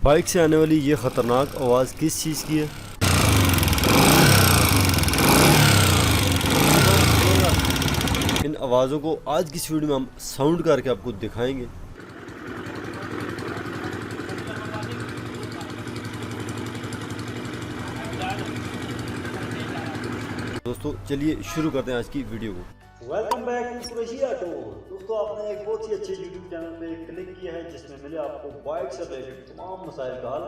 Bike से आने वाली ये ख़तरनाक आवाज़ किस चीज़ की है? इन आवाज़ों को आज की इस वीडियो में हम साउंड करके आपको दिखाएंगे। दोस्तों चलिए शुरू करते हैं आज की वीडियो को। Welcome back to Qureshi auto. दोस्तों आपने एक बहुत ही अच्छे यूट्यूब चैनल पे क्लिक किया है जिसमें मिले आपको बाइक से रिलेटेड तमाम मसाइल का हल।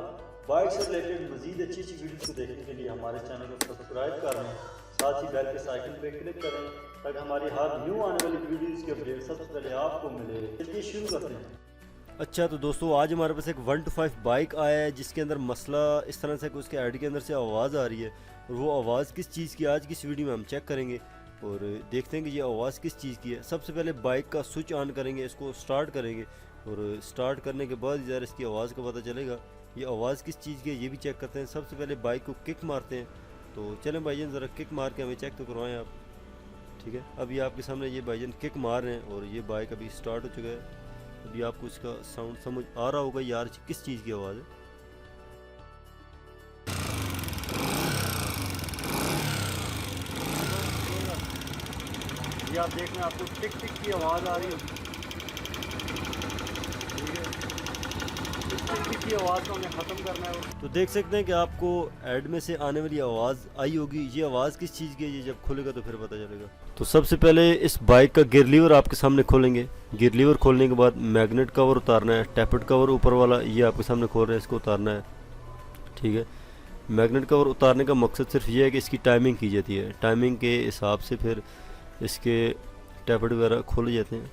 बाइक से रिलेटेड मजीद अच्छी वीडियोस को देखने के लिए हमारे चैनल को सब्सक्राइब करें, साथ ही बेल के आइकन पे क्लिक करें ताकि हमारी हर न्यू आने वाली वीडियोस के अपडेट सबसे पहले आपको मिले। चलिए शुरू करते हैं। अच्छा तो दोस्तों आज हमारे पास एक 125 बाइक आया है जिसके अंदर मसला इस तरह से कि उसके ऐड के अंदर से आवाज़ आ रही है और वो आवाज़ किस चीज़ की आज की इस वीडियो में हम चेक करेंगे और देखते हैं कि ये आवाज़ किस चीज़ की है। सबसे पहले बाइक का स्विच ऑन करेंगे, इसको स्टार्ट करेंगे और स्टार्ट करने के बाद ज़रा इसकी आवाज़ का पता चलेगा ये आवाज़ किस चीज़ की है, ये भी चेक करते हैं। सबसे पहले बाइक को किक मारते हैं। तो चलें भाईजान ज़रा किक मार के हमें चेक तो करवाएं आप, ठीक है। अभी आपके सामने ये भाईजान किक मार रहे हैं और ये बाइक अभी स्टार्ट हो चुका है। अभी आपको इसका साउंड समझ आ रहा होगा यार किस चीज़ की आवाज़ है। ये आप देख रहे हैं, आपको टिक टिक की आवाज़ आ रही है, ठीक है। टिक टिक की आवाज़ को हमें ख़त्म करना है। तो देख सकते हैं कि आपको ऐड में से आने वाली आवाज़ आई होगी। ये आवाज़ किस चीज़ की है, ये जब खुलेगा तो फिर पता चलेगा। तो सबसे पहले इस बाइक का गियर लीवर आपके सामने खोलेंगे। गियर लीवर खोलने के बाद मैग्नेट कवर उतारना है, टैपेट कवर ऊपर वाला ये आपके सामने खोल रहे हैं, इसको उतारना है, ठीक है। मैग्नेट कवर उतारने का मकसद सिर्फ ये है कि इसकी टाइमिंग की जाती है। टाइमिंग के हिसाब से फिर इसके टैपेट वगैरह खोले जाते हैं।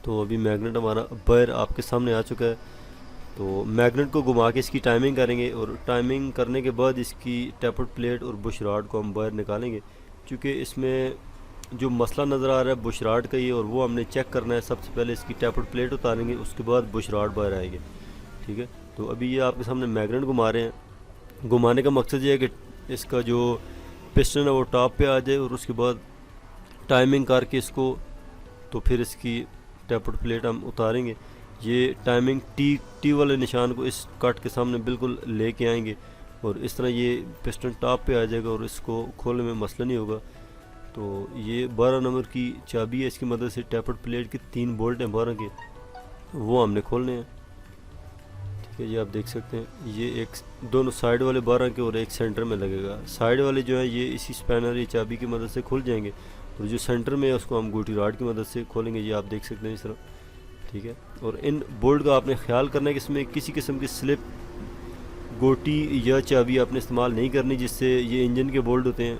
तो अभी मैग्नेट हमारा बाहर आपके सामने आ चुका है। तो मैग्नेट को घुमा के इसकी टाइमिंग करेंगे और टाइमिंग करने के बाद इसकी टैपेट प्लेट और बुश रॉड को हम बाहर निकालेंगे, क्योंकि इसमें जो मसला नज़र आ रहा है बुश रॉड का ही और वो हमने चेक करना है। सबसे पहले इसकी टैपेट प्लेट उतारेंगे, उसके बाद बुश रॉड बाहर आएंगे, ठीक है। तो अभी ये आपके सामने मैग्नेट घुमा रहे हैं। घुमाने का मकसद ये है कि इसका जो पिस्टन है वो टॉप पे आ जाए और उसके बाद टाइमिंग करके इसको तो फिर इसकी टैपेट प्लेट हम उतारेंगे। ये टाइमिंग टी वाले निशान को इस कट के सामने बिल्कुल लेके आएंगे और इस तरह ये पिस्टन टॉप पे आ जाएगा और इसको खोलने में मसला नहीं होगा। तो ये 12 नंबर की चाबी है, इसकी मदद से टैपेट प्लेट के 3 बोल्ट हैं 12 के, वो हमने खोलने हैं, ठीक है। ये आप देख सकते हैं, ये एक दोनों साइड वाले 12 के और एक सेंटर में लगेगा। साइड वाले जो है ये इसी स्पैनर या चाबी की मदद से खुल जाएंगे और जो सेंटर में है उसको हम गोटी रॉड की मदद से खोलेंगे। ये आप देख सकते हैं इस तरह, ठीक है। और इन बोल्ट का आपने ख्याल करना है कि इसमें किसी किस्म की स्लिप गोटी या चाबी आपने इस्तेमाल नहीं करनी, जिससे ये इंजन के बोल्ट होते हैं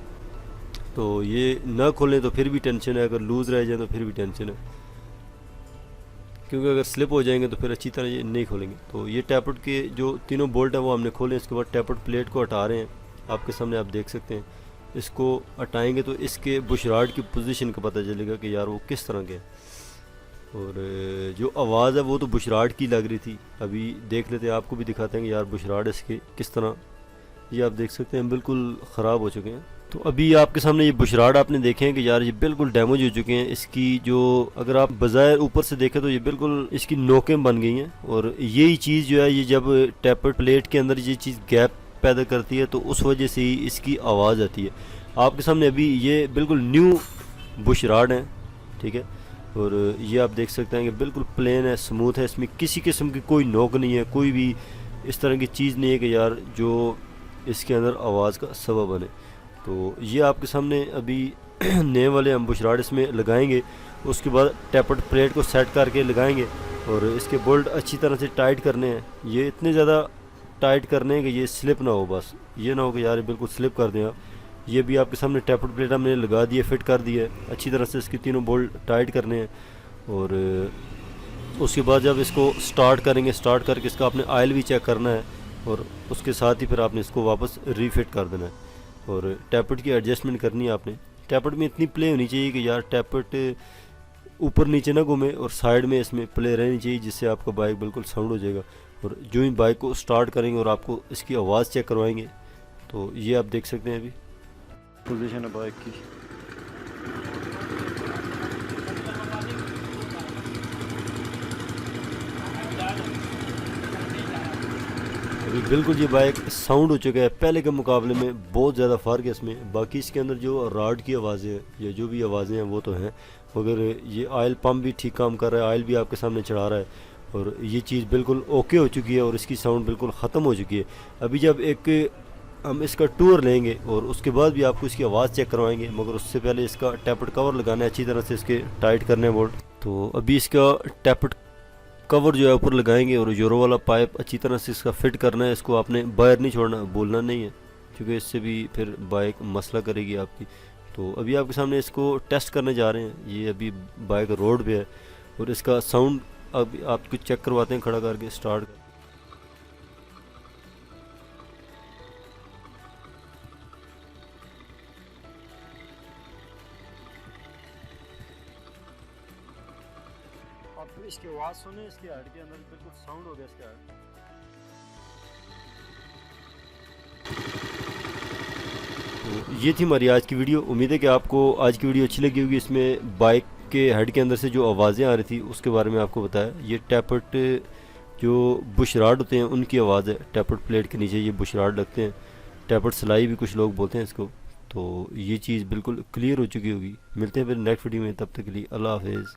तो ये ना खोलें तो फिर भी टेंशन है, अगर लूज़ रह जाए तो फिर भी टेंशन है, क्योंकि अगर स्लिप हो जाएंगे तो फिर अच्छी तरह ये नहीं खोलेंगे। तो ये टैपेट के जो तीनों बोल्ट हैं वो हमने खोले। इसके बाद टैपेट प्लेट को हटा रहे हैं, आपके सामने आप देख सकते हैं। इसको हटाएंगे तो इसके बुश रॉड की पोजीशन का पता चलेगा कि यार वो किस तरह के। और जो आवाज़ है वो तो बुश रॉड की लग रही थी, अभी देख लेते हैं, आपको भी दिखाते हैं कि यार बुश रॉड इसके किस तरह, ये आप देख सकते हैं बिल्कुल ख़राब हो चुके हैं। तो अभी आपके सामने ये बुश रॉड आपने देखे हैं कि यार ये बिल्कुल डैमेज हो चुके हैं। इसकी जो अगर आप बज़ाहिर ऊपर से देखें तो ये बिल्कुल इसकी नोकें बन गई हैं और यही चीज़ जो है ये जब टैपेट प्लेट के अंदर ये चीज़ गैप पैदा करती है तो उस वजह से ही इसकी आवाज़ आती है। आपके सामने अभी ये बिल्कुल न्यू बुश रॉड हैं, ठीक है। और ये आप देख सकते हैं कि बिल्कुल प्लेन है, स्मूथ है, इसमें किसी किस्म की कोई नोक नहीं है, कोई भी इस तरह की चीज़ नहीं है कि यार जो इसके अंदर आवाज़ का सबब बने। तो ये आपके सामने अभी नए वाले हम बुश रॉड इसमें लगाएंगे, उसके बाद टैपेट प्लेट को सेट करके लगाएंगे और इसके बोल्ट अच्छी तरह से टाइट करने हैं। ये इतने ज़्यादा टाइट करने हैं कि ये स्लिप ना हो, बस ये ना हो कि यार बिल्कुल स्लिप कर दें आप। ये भी आपके सामने टैपेट प्लेट हमने लगा दी है, फिट कर दी है, अच्छी तरह से इसके तीनों बोल्ट टाइट करने हैं। और उसके बाद जब इसको स्टार्ट करेंगे, स्टार्ट करके इसका आपने ऑयल भी चेक करना है और उसके साथ ही फिर आपने इसको वापस रीफिट कर देना है और टैपेट की एडजस्टमेंट करनी है आपने। टैपेट में इतनी प्ले होनी चाहिए कि यार टैपेट ऊपर नीचे ना घूमे और साइड में इसमें प्ले रहनी चाहिए, जिससे आपका बाइक बिल्कुल साउंड हो जाएगा। और जो ही बाइक को स्टार्ट करेंगे और आपको इसकी आवाज़ चेक करवाएंगे तो ये आप देख सकते हैं अभी पोजीशन है बाइक की। अभी बिल्कुल ये बाइक साउंड हो चुका है, पहले के मुकाबले में बहुत ज़्यादा फ़र्क है इसमें। बाकी इसके अंदर जो राड की आवाज़ें हैं या जो भी आवाज़ें हैं वो तो हैं, मगर ये ऑयल पंप भी ठीक काम कर रहा है, ऑयल भी आपके सामने चढ़ा रहा है और ये चीज़ बिल्कुल ओके हो चुकी है और इसकी साउंड बिल्कुल ख़त्म हो चुकी है। अभी जब हम इसका टूर लेंगे और उसके बाद भी आपको इसकी आवाज़ चेक करवाएंगे, मगर उससे पहले इसका टैपट कवर लगाना है, अच्छी तरह से इसके टाइट करने हैं बोल्ट। तो अभी इसका टैपट कवर जो है ऊपर लगाएंगे और जोरो वाला पाइप अच्छी तरह से इसका फिट करना है। इसको आपने बाहर नहीं छोड़ना, बोलना नहीं है, क्योंकि इससे भी फिर बाइक मसला करेगी आपकी। तो अभी आपके सामने इसको टेस्ट करने जा रहे हैं। ये अभी बाइक रोड पे है और इसका साउंड अब आपको चेक करवाते हैं खड़ा करके स्टार्ट कर। आप इसकी आवाज़ सुने, इसके हेड के अंदर बिल्कुल साउंड हो गया इसका हेड। तो ये थी हमारी आज की वीडियो। उम्मीद है कि आपको आज की वीडियो अच्छी लगी होगी। इसमें बाइक के हेड के अंदर से जो आवाज़ें आ रही थी उसके बारे में आपको बताया। ये टैपट जो बुश राड होते हैं उनकी आवाज़ है, टैपट प्लेट के नीचे ये बुश राड लगते हैं, टैपट सिलाई भी कुछ लोग बोलते हैं इसको। तो ये चीज़ बिल्कुल क्लियर हो चुकी होगी। मिलते हैं फिर नेक्स्ट वीडियो में, तब तक के लिए अल्लाह हाफिज़।